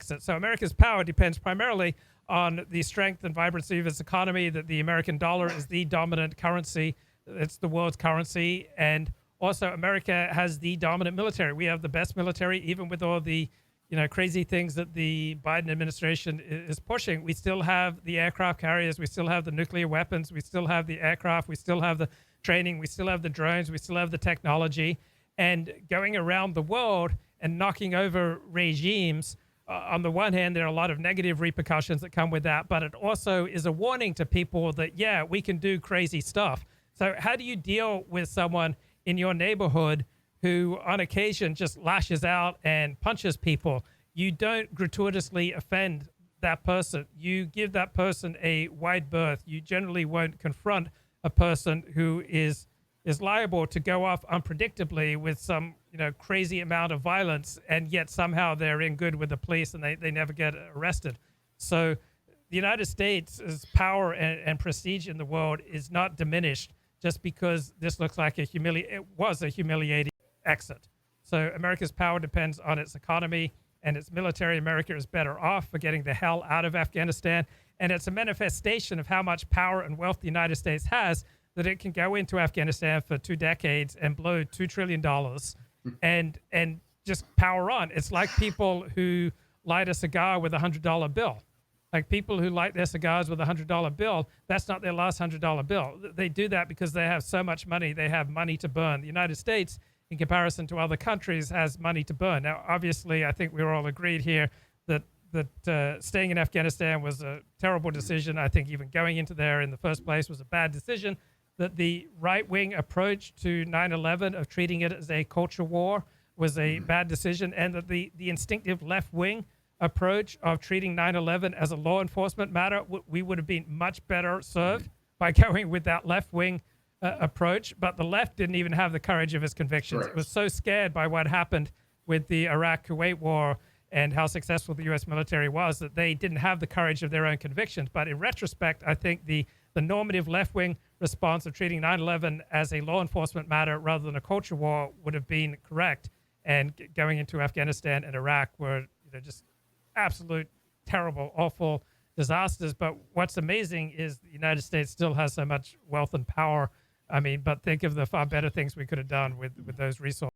So America's power depends primarily on the strength and vibrancy of its economy, that the American dollar is the dominant currency. It's the world's currency. And also America has the dominant military. We have the best military, even with all the crazy things that the Biden administration is pushing. We still have the aircraft carriers. We still have the nuclear weapons. We still have the aircraft. We still have the training. We still have the drones. We still have the technology. And going around the world and knocking over regimes, on the one hand, there are a lot of negative repercussions that come with that, but it also is a warning to people that, yeah, we can do crazy stuff. So how do you deal with someone in your neighborhood who on occasion just lashes out and punches people? You don't gratuitously offend that person. You give that person a wide berth. You generally won't confront a person who is liable to go off unpredictably with some crazy amount of violence, and yet somehow they're in good with the police and they never get arrested. So the United States' power and prestige in the world is not diminished just because this looks like it was a humiliating exit. So America's power depends on its economy and its military. America is better off for getting the hell out of Afghanistan, and it's a manifestation of how much power and wealth the United States has, that it can go into Afghanistan for 2 decades and blow $2 trillion and just power on. It's like people who light a cigar with $100 bill. Like people who light their cigars with $100 bill, that's not their last $100 bill. They do that because they have so much money. They have money to burn. The United States, in comparison to other countries, has money to burn. Now, obviously, I think we're all agreed here that staying in Afghanistan was a terrible decision. I think even going into there in the first place was a bad decision. That the right-wing approach to 9/11 of treating it as a culture war was a bad decision, and that the instinctive left-wing approach of treating 9/11 as a law enforcement matter, we would have been much better served by going with that left-wing approach. But the left didn't even have the courage of its convictions. Correct. It was so scared by what happened with the Iraq-Kuwait war and how successful the U.S. military was that they didn't have the courage of their own convictions. But in retrospect, I think the normative left-wing response of treating 9/11 as a law enforcement matter rather than a culture war would have been correct. And going into Afghanistan and Iraq were just absolute, terrible, awful disasters. But what's amazing is the United States still has so much wealth and power. I mean, but think of the far better things we could have done with those resources.